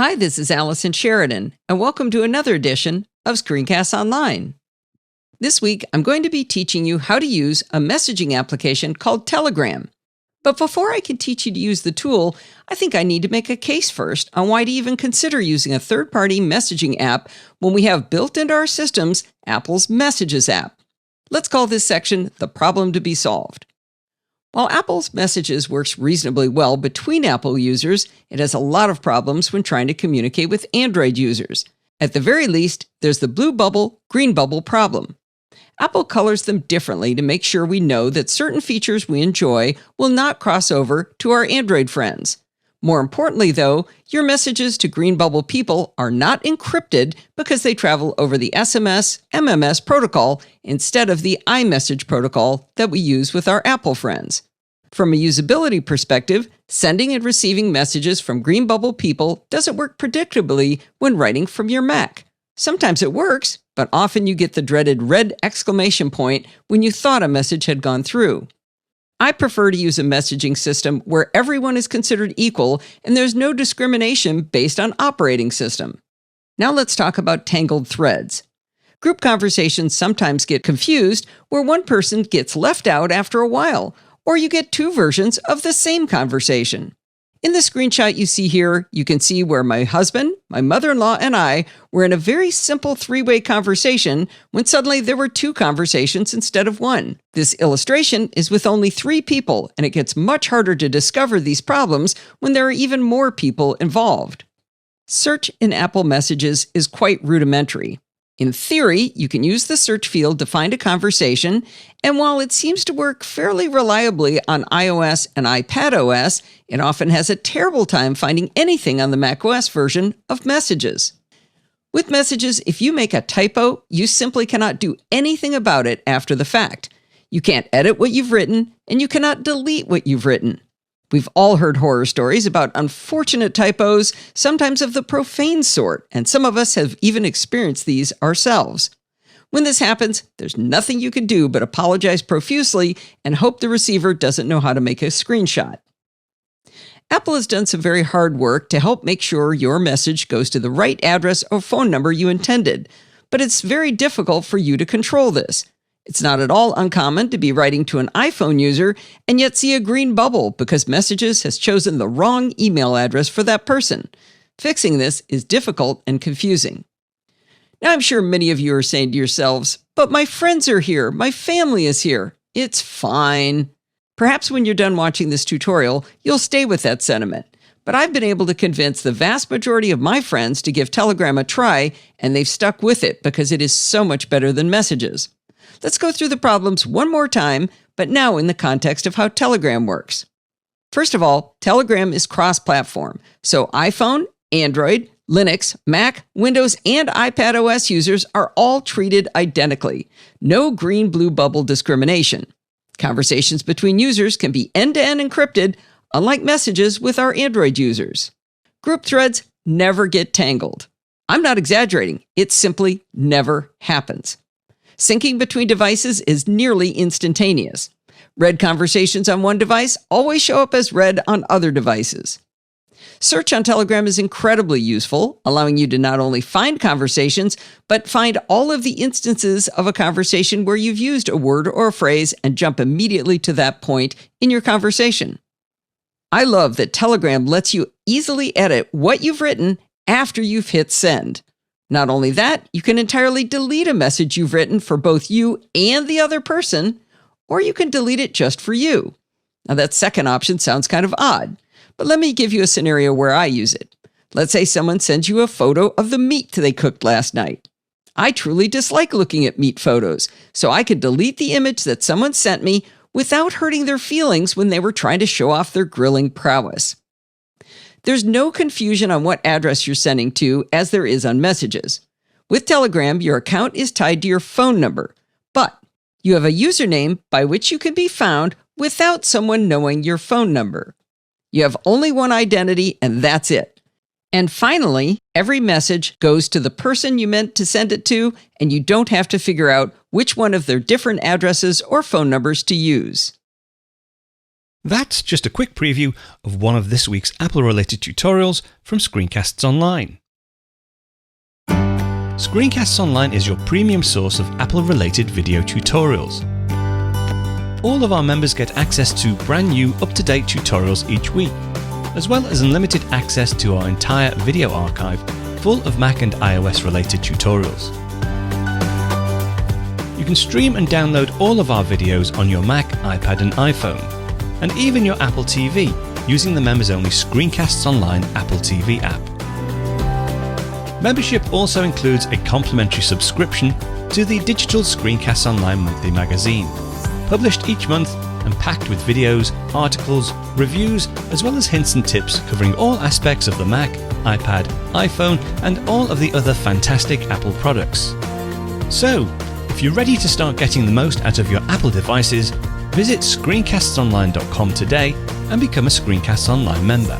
Hi, this is Allison Sheridan, and welcome to another edition of Screencasts Online. This week, I'm going to be teaching you how to use a messaging application called Telegram. But before I can teach you to use the tool, I think I need to make a case first on why to even consider using a third-party messaging app when we have built into our systems Apple's Messages app. Let's call this section the problem to be solved. While Apple's Messages works reasonably well between Apple users, it has a lot of problems when trying to communicate with Android users. At the very least, there's the blue bubble, green bubble problem. Apple colors them differently to make sure we know that certain features we enjoy will not cross over to our Android friends. More importantly, though, your messages to green bubble people are not encrypted because they travel over the SMS/MMS protocol instead of the iMessage protocol that we use with our Apple friends. From a usability perspective, sending and receiving messages from green bubble people doesn't work predictably when writing from your Mac. Sometimes it works, but often you get the dreaded red exclamation point when you thought a message had gone through. I prefer to use a messaging system where everyone is considered equal and there's no discrimination based on operating system. Now let's talk about tangled threads. Group conversations sometimes get confused where one person gets left out after a while, or you get two versions of the same conversation. In the screenshot you see here, you can see where my husband, my mother-in-law, and I were in a very simple three-way conversation when suddenly there were two conversations instead of one. This illustration is with only 3 people, and it gets much harder to discover these problems when there are even more people involved. Search in Apple Messages is quite rudimentary. In theory, you can use the search field to find a conversation, and while it seems to work fairly reliably on iOS and iPadOS, it often has a terrible time finding anything on the macOS version of Messages. With Messages, if you make a typo, you simply cannot do anything about it after the fact. You can't edit what you've written, and you cannot delete what you've written. We've all heard horror stories about unfortunate typos, sometimes of the profane sort, and some of us have even experienced these ourselves. When this happens, there's nothing you can do but apologize profusely and hope the receiver doesn't know how to make a screenshot. Apple has done some very hard work to help make sure your message goes to the right address or phone number you intended, but it's very difficult for you to control this. It's not at all uncommon to be writing to an iPhone user and yet see a green bubble because Messages has chosen the wrong email address for that person. Fixing this is difficult and confusing. Now, I'm sure many of you are saying to yourselves, but my friends are here, my family is here. It's fine. Perhaps when you're done watching this tutorial, you'll stay with that sentiment. But I've been able to convince the vast majority of my friends to give Telegram a try, and they've stuck with it because it is so much better than Messages. Let's go through the problems one more time, but now in the context of how Telegram works. First of all, Telegram is cross-platform, so iPhone, Android, Linux, Mac, Windows, and iPadOS users are all treated identically. No green-blue bubble discrimination. Conversations between users can be end-to-end encrypted, unlike Messages with our Android users. Group threads never get tangled. I'm not exaggerating, it simply never happens. Syncing between devices is nearly instantaneous. Read conversations on one device always show up as read on other devices. Search on Telegram is incredibly useful, allowing you to not only find conversations, but find all of the instances of a conversation where you've used a word or a phrase and jump immediately to that point in your conversation. I love that Telegram lets you easily edit what you've written after you've hit send. Not only that, you can entirely delete a message you've written for both you and the other person, or you can delete it just for you. Now that second option sounds kind of odd, but let me give you a scenario where I use it. Let's say someone sends you a photo of the meat they cooked last night. I truly dislike looking at meat photos, so I could delete the image that someone sent me without hurting their feelings when they were trying to show off their grilling prowess. There's no confusion on what address you're sending to as there is on Messages. With Telegram, your account is tied to your phone number, but you have a username by which you can be found without someone knowing your phone number. You have only one identity, and that's it. And finally, every message goes to the person you meant to send it to, and you don't have to figure out which one of their different addresses or phone numbers to use. That's just a quick preview of one of this week's Apple-related tutorials from Screencasts Online. Screencasts Online is your premium source of Apple-related video tutorials. All of our members get access to brand new, up-to-date tutorials each week, as well as unlimited access to our entire video archive full of Mac and iOS-related tutorials. You can stream and download all of our videos on your Mac, iPad and iPhone, and even your Apple TV using the members-only Screencasts Online Apple TV app. Membership also includes a complimentary subscription to the digital Screencasts Online monthly magazine, published each month and packed with videos, articles, reviews, as well as hints and tips covering all aspects of the Mac, iPad, iPhone, and all of the other fantastic Apple products. So, if you're ready to start getting the most out of your Apple devices, visit screencastsonline.com today and become a Screencasts Online member.